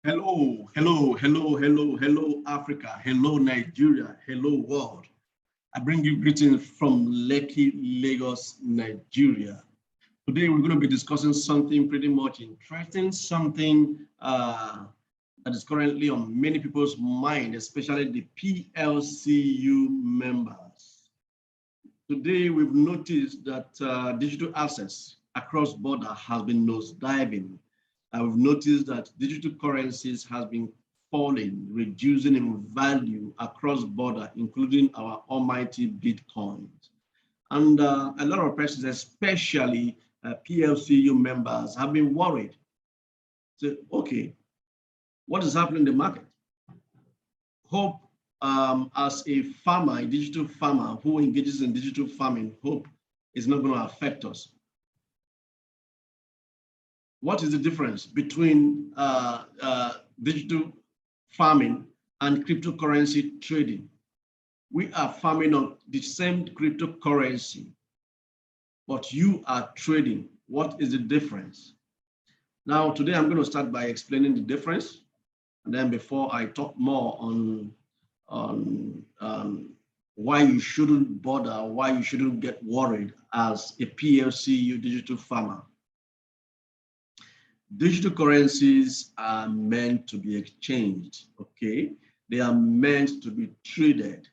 Hello, hello, hello, hello, hello, Africa. Hello, Nigeria. Hello, world. I bring you greetings from Lekki, Lagos, Nigeria. Today, we're going to be discussing something pretty much interesting, something that is currently on many people's mind, especially the PLCU members. Today, we've noticed that digital access across border has been nosediving. We've noticed that digital currencies has been falling, reducing in value across border, including our almighty Bitcoin. And a lot of persons, especially PLCU members, have been worried. So, okay, what is happening in the market? Hope, as a farmer, a digital farmer who engages in digital farming, hope is not going to affect us. What is the difference between digital farming and cryptocurrency trading? We are farming on the same cryptocurrency, but you are trading. What is the difference? Now, today I'm going to start by explaining the difference. And then before I talk more on why you shouldn't bother, why you shouldn't get worried as a PLCU digital farmer. Digital currencies are meant to be exchanged, okay? They are meant to be traded.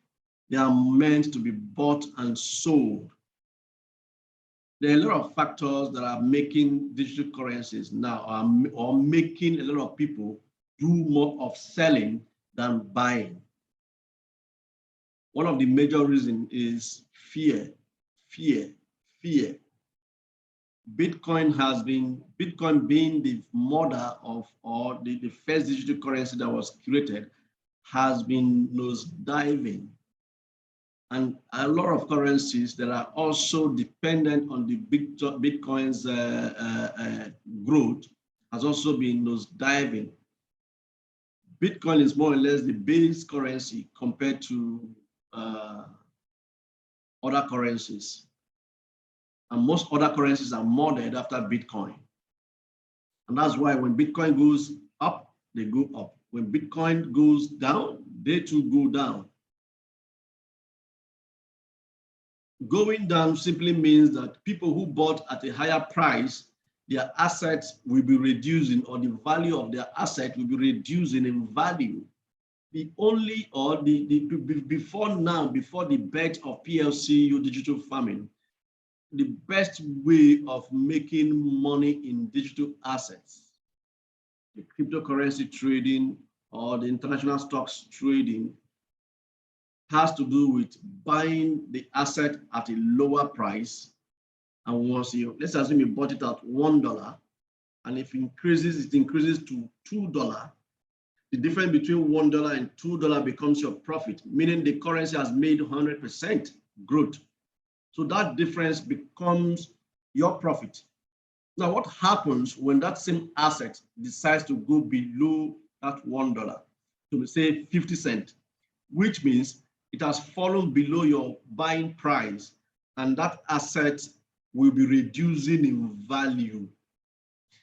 They are meant to be bought and sold. There are a lot of factors that are making digital currencies now, or making a lot of people do more of selling than buying. One of the major reasons is fear. Bitcoin being the mother of, or the first digital currency that was created, has been nosediving. And a lot of currencies that are also dependent on the Bitcoin's growth has also been nosediving. Bitcoin is more or less the base currency compared to other currencies. And most other currencies are modeled after Bitcoin. And that's why when Bitcoin goes up, they go up. When Bitcoin goes down, they too go down. Going down simply means that people who bought at a higher price, their assets will be reducing, or the value of their asset will be reducing in value. The only, or before now, before the birth of PLCU digital farming, the best way of making money in digital assets, the cryptocurrency trading or the international stocks trading, has to do with buying the asset at a lower price. And once let's assume you bought it at $1, and if it increases to $2. The difference between $1 and $2 becomes your profit, meaning the currency has made 100% growth. So that difference becomes your profit. Now, what happens when that same asset decides to go below that $1 to say 50 cents, which means it has fallen below your buying price, and that asset will be reducing in value.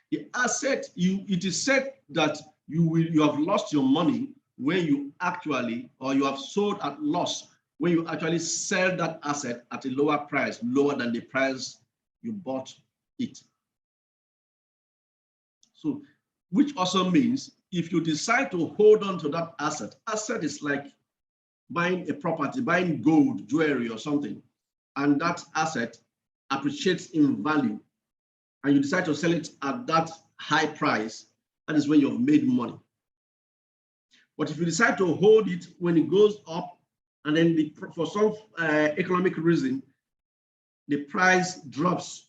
The asset, it is said that you have lost your money when you actually, or you have sold at loss when you actually sell that asset at a lower price, lower than the price you bought it. So, which also means if you decide to hold on to that asset is like buying a property, buying gold, jewelry or something, and that asset appreciates in value, and you decide to sell it at that high price, that is when you've made money. But if you decide to hold it when it goes up, and then for some economic reason, the price drops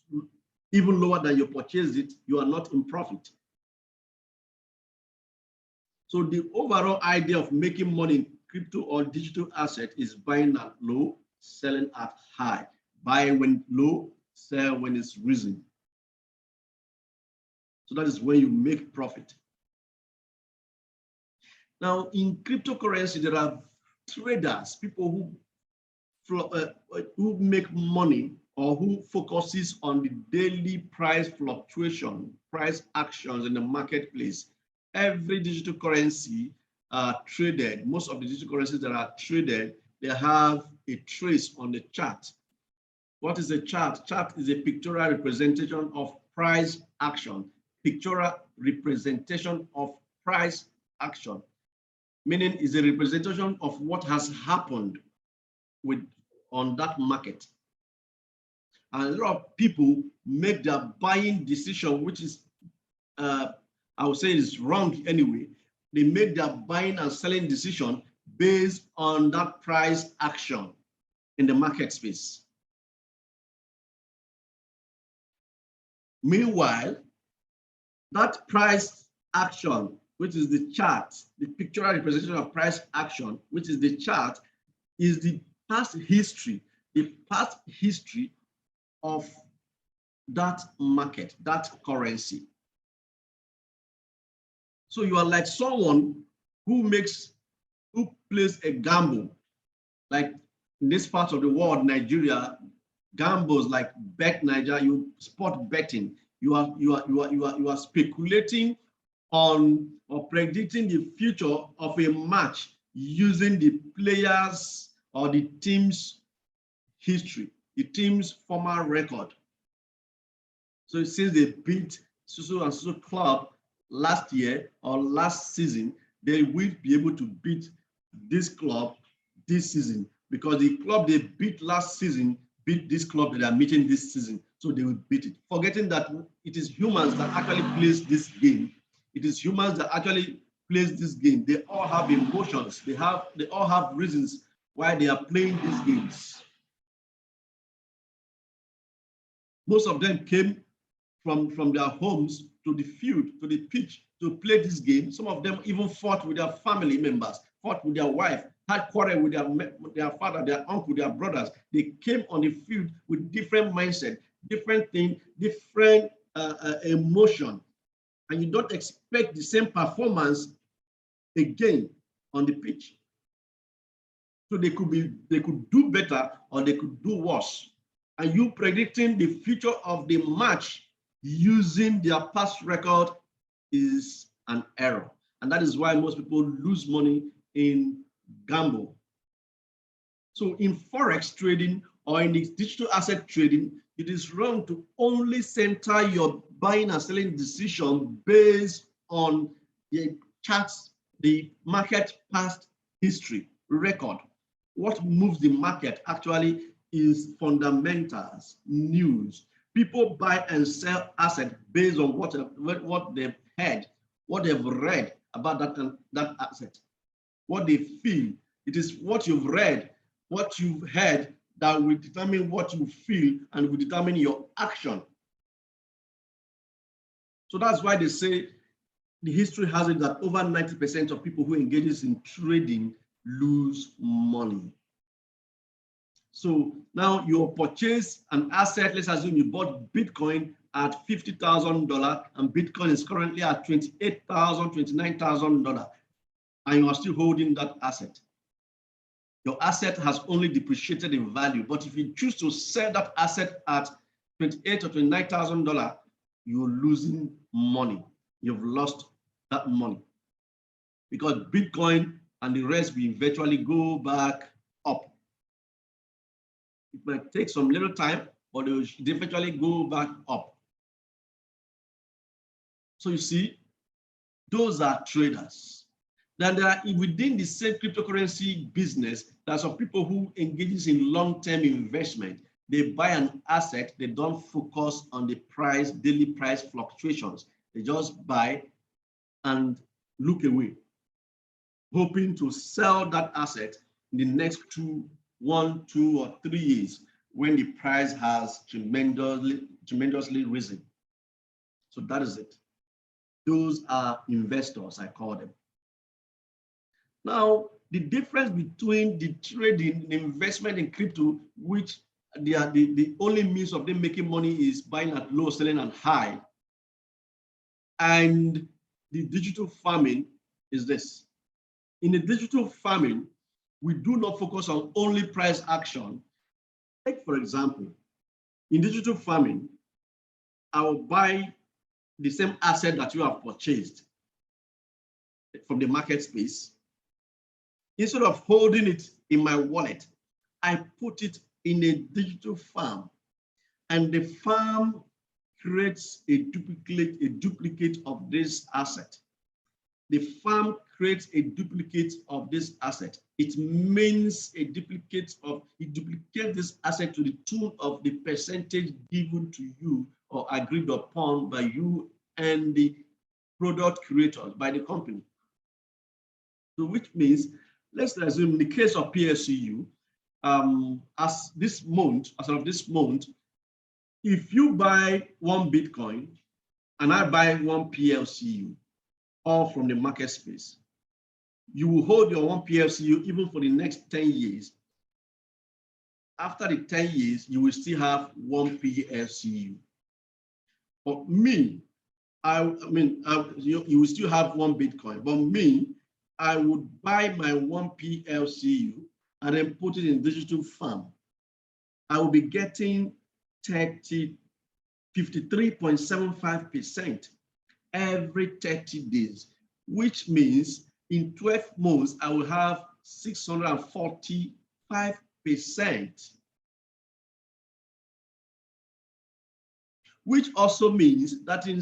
even lower than you purchased it, you are not in profit. So the overall idea of making money in crypto or digital asset is buying at low, selling at high. Buy when low, sell when it's risen. So that is when you make profit. Now, in cryptocurrency, there are traders, people who make money or who focuses on the daily price fluctuation, price actions in the marketplace, every digital currency traded, most of the digital currencies that are traded, they have a trace on the chart. What is a chart? Chart is a pictorial representation of price action. Pictorial representation of price action, meaning is a representation of what has happened on that market. And a lot of people make their buying decision, which is, I would say is wrong anyway. They make their buying and selling decision based on that price action in the market space. Meanwhile, that price action, which is the chart, the pictorial representation of price action, which is the chart, is the past history of that market, that currency. So you are like someone who plays a gamble, like in this part of the world, Nigeria, gambles like Bet Nigeria, you sport betting. You are speculating on or predicting the future of a match using the players or the team's history, the team's former record. So since they beat so and so club last year or last season, they will be able to beat this club this season, because the club they beat last season beat this club that they are meeting this season, so they will beat it. Forgetting that it is humans that actually plays this game. It is humans that actually plays this game. They all have emotions. They all have reasons why they are playing these games. Most of them came from their homes to the field, to the pitch to play this game. Some of them even fought with their family members, fought with their wife, had quarrel with their father, their uncle, their brothers. They came on the field with different mindset, different thing, different emotion. And you don't expect the same performance again on the pitch. So they could do better or they could do worse. And you predicting the future of the match using their past record is an error. And that is why most people lose money in gamble. So in Forex trading or in the digital asset trading, it is wrong to only center your buying and selling decision based on the charts, the market past history record. What moves the market actually is fundamentals, news. People buy and sell assets based on what they've heard, what they've read about that asset, what they feel. It is what you've read, what you've heard that will determine what you feel and will determine your action. So that's why they say the history has it that over 90% of people who engages in trading lose money. So now you purchase an asset, let's assume you bought Bitcoin at $50,000 and Bitcoin is currently at $28,000, $29,000, and you are still holding that asset. Your asset has only depreciated in value, but if you choose to sell that asset at $28,000 or $29,000, you're losing money. You've lost that money because Bitcoin and the rest will eventually go back up. It might take some little time, but it will eventually go back up. So you see, those are traders. Then there are within the same cryptocurrency business, there are some people who engages in long-term investment. They buy an asset, they don't focus on the price, daily price fluctuations. They just buy and look away, hoping to sell that asset in the next 1, 2, or 3 years when the price has tremendously risen. So that is it. Those are investors, I call them. Now, the difference between the trading, the investment in crypto, which they are the only means of them making money is buying at low, selling at high, and the digital farming is this. In the digital farming, we do not focus on only price action. Take, for example, in digital farming, I will buy the same asset that you have purchased. from the market space. Instead of holding it in my wallet, I put it in a digital farm, and the farm creates a duplicate of this asset. The farm creates a duplicate of this asset. It means it duplicates this asset to the tune of the percentage given to you or agreed upon by you and the product creators, by the company. So which means, let's assume in the case of PLCU, as of this month, if you buy one Bitcoin and I buy one PLCU, all from the market space, you will hold your one PLCU even for the next 10 years. After the 10 years, you will still have one PLCU. But me, you will still have one Bitcoin. But me, I would buy my one PLCU and then put it in digital farm. I will be getting 53.75% every 30 days, which means in 12 months, I will have 645%. Which also means that in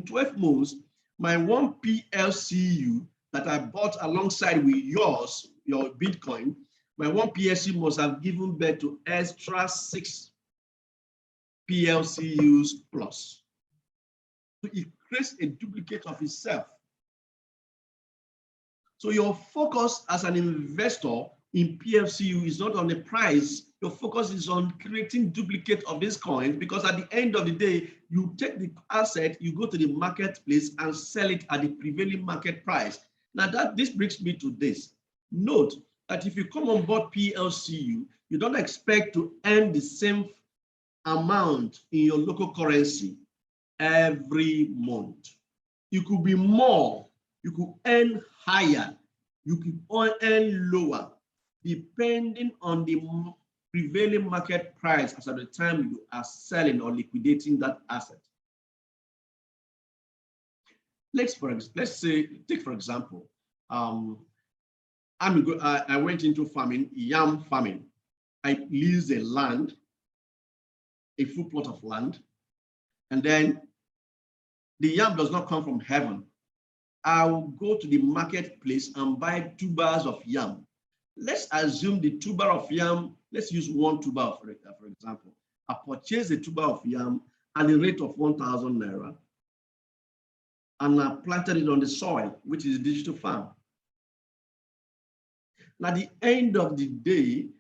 12 months, my one PLCU that I bought alongside with your Bitcoin, my one PLCU must have given birth to extra 6 PLCUs plus. So it creates a duplicate of itself. So your focus as an investor in PLCU is not on the price. Your focus is on creating duplicate of this coin, because at the end of the day, you take the asset, you go to the marketplace and sell it at the prevailing market price. Now this brings me to this. Note that if you come on board PLCU, you don't expect to earn the same amount in your local currency every month. You could be more, you could earn higher, you could earn lower, depending on the prevailing market price as at the time you are selling or liquidating that asset. Take for example, I went into farming, yam farming. I leased a full plot of land, and then the yam does not come from heaven. I will go to the marketplace and buy tubers of yam. Let's assume the tuber of yam, let's use one tuber for example. I purchased a tuber of yam at the rate of 1,000 naira, and I planted it on the soil, which is a digital farm. Now, at the end of the day,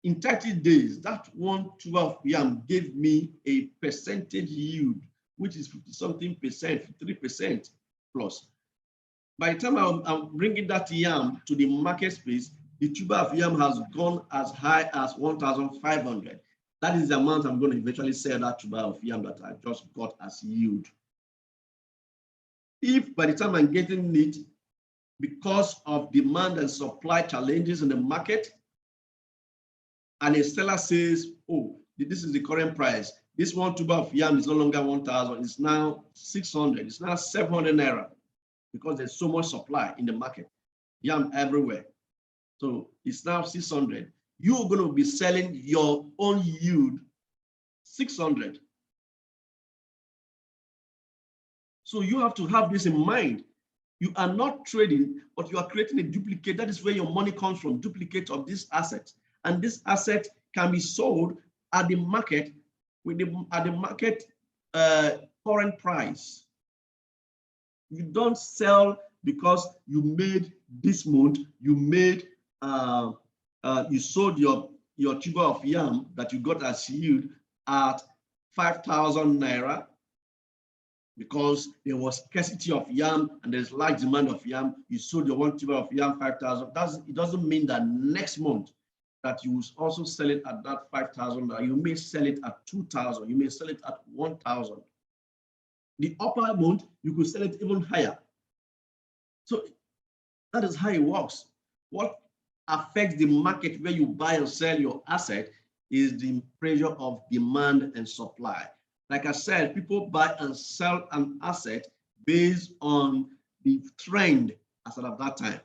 in 30 days, that one tuber of yam gave me a percentage yield, which is 50-something percent, 53% plus. By the time I'm bringing that yam to the market space, the tuber of yam has gone as high as 1,500. That is the amount I'm going to eventually sell that tuber of yam that I just got as yield. If by the time I'm getting it, because of demand and supply challenges in the market, and a seller says, oh, this is the current price. This one tuber of yam is no longer 1,000, it's now 600, it's now 700 naira, because there's so much supply in the market, yam everywhere. So it's now 600. You're going to be selling your own yield 600. So you have to have this in mind. You are not trading, but you are creating a duplicate. That is where your money comes from, duplicate of this asset. And this asset can be sold at the market at the market current price. You don't sell because you made this month, you sold your tuber of yam that you got as yield at 5,000 naira because there was scarcity of yam and there's large demand of yam. You sold your one tuber of yam 5,000. It doesn't mean that next month that you will also sell it at that 5,000. You may sell it at 2,000. You may sell it at 1,000. The upper month, you could sell it even higher. So that is how it works. What affects the market where you buy and sell your asset is the pressure of demand and supply. Like I said, people buy and sell an asset based on the trend as of that time.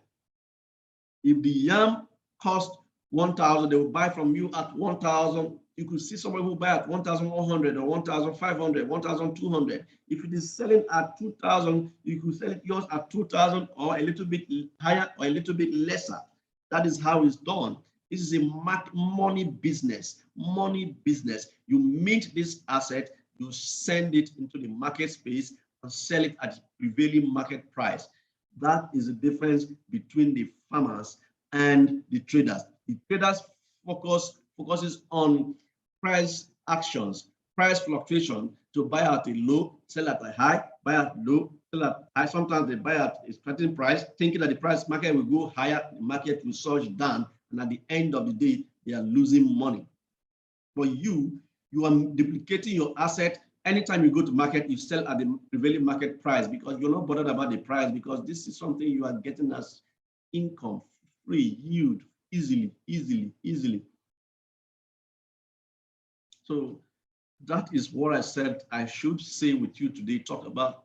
If the yam cost 1,000, they will buy from you at 1,000. You could see someone who buy at 1,100 or 1,500, 1,200. If it is selling at 2,000, you could sell yours at 2,000 or a little bit higher or a little bit lesser. That is how it's done. This is a money business. Money business. You mint this asset, you send it into the market space and sell it at prevailing market price. That is the difference between the farmers and the traders. The traders focuses on price actions, price fluctuation to buy at a low, sell at a high, buy at low, sell at high. Sometimes they buy at a starting price, thinking that the price market will go higher, the market will surge down, and at the end of the day, they are losing money. But you are duplicating your asset. Anytime you go to market, you sell at the prevailing market price because you're not bothered about the price, because this is something you are getting as income, free, yield, easily. So that is what I said I should say with you today, talk about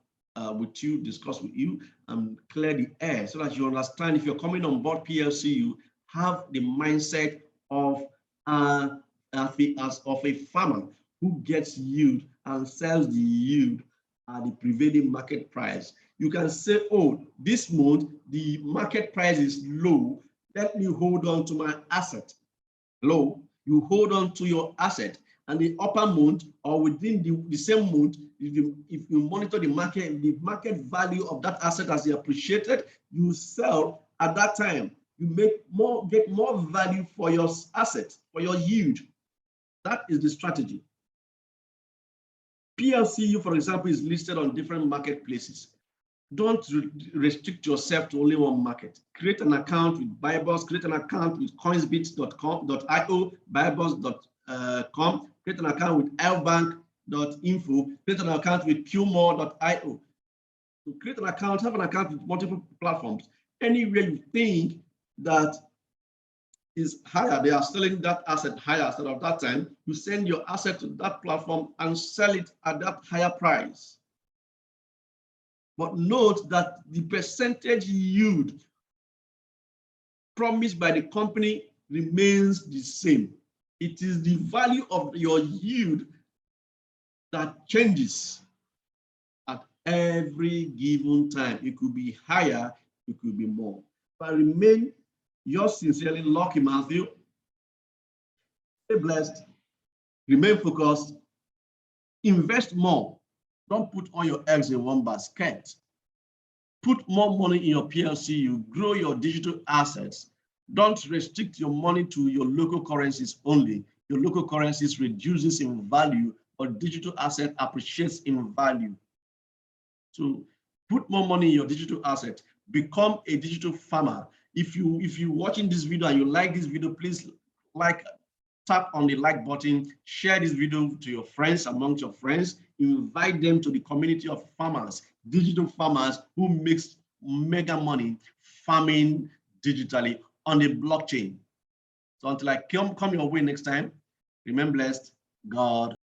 with you, discuss with you, and clear the air so that you understand. If you're coming on board PLCU, have the mindset of a farmer who gets yield and sells the yield at the prevailing market price. You can say, oh, this month the market price is low, let me hold on to my asset. Low, you hold on to your asset, and the upper month or within the same month, if you monitor the market value of that asset as it appreciated, you sell at that time. You get more value for your asset, for your yield. That is the strategy. PLCU, for example, is listed on different marketplaces. Don't restrict yourself to only one market. Create an account with Buyboss, create an account with coinsbit.com.io, buyboss.com, create an account with lbank.info, create an account with qmore.io. To create an account, have an account with multiple platforms. Anywhere you think that is higher, they are selling that asset higher instead of that time, you send your asset to that platform and sell it at that higher price. But note that the percentage yield promised by the company remains the same. It is the value of your yield that changes at every given time. It could be higher, it could be more. But remain yours sincerely, Lucky Matthew. Stay blessed, remain focused, invest more. Don't put all your eggs in one basket. Put more money in your PLCU, grow your digital assets. Don't restrict your money to your local currencies only. Your local currencies reduces in value, but digital asset appreciates in value. So put more money in your digital asset. Become a digital farmer. If you're watching this video and you like this video, please tap on the like button, share this video to your friends, amongst your friends, invite them to the community of farmers, digital farmers who makes mega money farming digitally on the blockchain. So until I come your way next time, remain blessed. God